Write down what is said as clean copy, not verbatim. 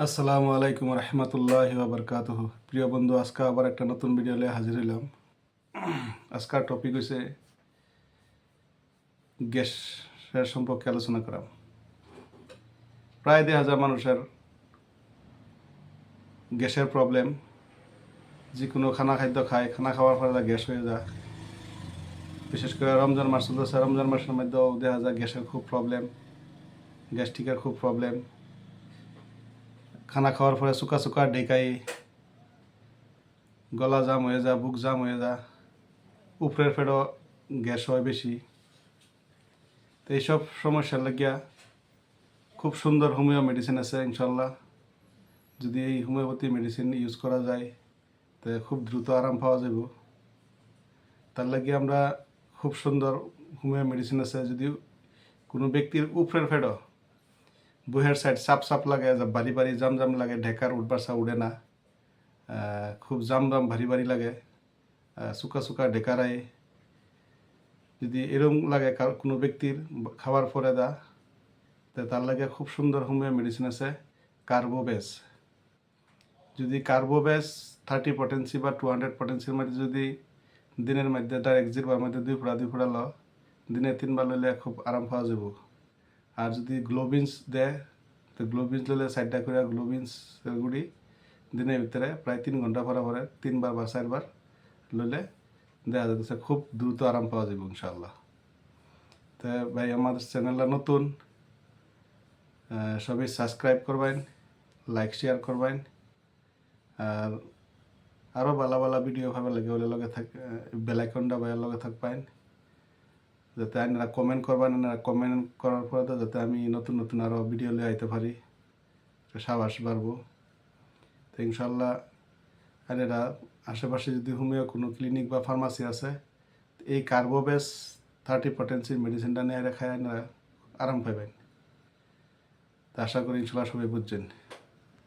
আসসালামু আলাইকুম রহমতুল্লাহি ওয়া প্রিয় বন্ধু, আজকে আবার একটা নতুন ভিডিও নিয়ে হাজির হইলাম। আজকের টপিক হচ্ছে গ্যাসের সম্পর্কে আলোচনা করা। প্রায় 2,000 মানুষের গ্যাসের প্রবলেম। যে কোনো খাদ্য খায়, খানা খাওয়ার পরে গ্যাস হয়ে যায়। বিশেষ করে রমজান মাস চলতেছে, রমজান মাসের মধ্যেও দেখা যায় গ্যাসের খুব প্রবলেম, গ্যাস্ট্রিকের খুব প্রবলেম। খানা খাওয়ার পরে চুকা চুকা ডেকাই, গলা জাম হয়ে যায়, বুক জাম হয়ে যায়, উপরের ফেডও গ্যাস হয় বেশি। তো এইসব সমস্যার লাগিয়া খুব সুন্দর হোমিও মেডিসিন আছে ইনশাল্লাহ। যদি এই হোমিওপ্যাথি মেডিসিন ইউজ করা যায় তো খুব দ্রুত আরাম পাওয়া যাব। তার লাগে আমরা খুব সুন্দর হোমিও মেডিসিন আছে। যদি কোনো ব্যক্তির উপরের ফেডও বুহের সাইড সাপ সাপ লাগে, বাড়ি বাড়ি জাম জাম লাগে, ঢেকার উঠবাসা উড়ে না, খুব জাম জাম ভারী ভারী লাগে, চুকা চুকা ঢেকারায়, যদি এরকম লাগে কোনো ব্যক্তির খাওয়ার পরে তো তার লাগে খুব সুন্দর হোমিও মেডিসিন আছে কার্বোবেস। যদি কার্বোবেস 30 পটেন্সি বা 200 পটেন্সির মধ্যে যদি দিনের মধ্যে ডাইরেক্ট জিরবার মধ্যে 2 ফোঁড়া ল, দিনে 3 বার লইলে খুব আরাম পাওয়া যাব। আর যদি গ্লোবিন্স দেয় তো গ্লোবিন্স লইলে 4টা করে গ্লোবিন্সের গুড়ি দিনের ভিতরে প্রায় 3 ঘন্টা পরে পরে 3 বার বা 4 বার লইলে দেখা যাচ্ছে খুব দ্রুত আরাম পাওয়া যাব ইনশাআল্লাহ। তো ভাই, আমাদের চ্যানেলটা নতুন, সবাই সাবস্ক্রাইব করবেন, লাইক শেয়ার করবেন। আর আরও ভালো ভালো ভিডিও ভাবে লাগে ওলে লগে বেল আইকনটা বাইরের লগে থাকবেন, যাতে আপনারা কমেন্ট করবেন। আপনারা কমেন্ট করার পরে তো যাতে আমি নতুন নতুন আরও ভিডিও লিয়ে আইতে পারি, সাবাস বাড়বো। তো ইনশাল্লাহ আপনারা আশেপাশে যদি হোমিও কোনো ক্লিনিক বা ফার্মাসি আছে, এই কার্বোবেস 30 পটেন্সির মেডিসিনটা নিয়ে খায় আপনারা আরাম পাবেন। তা আশা করি ইনশাল্লাহ সবাই বুঝছেন।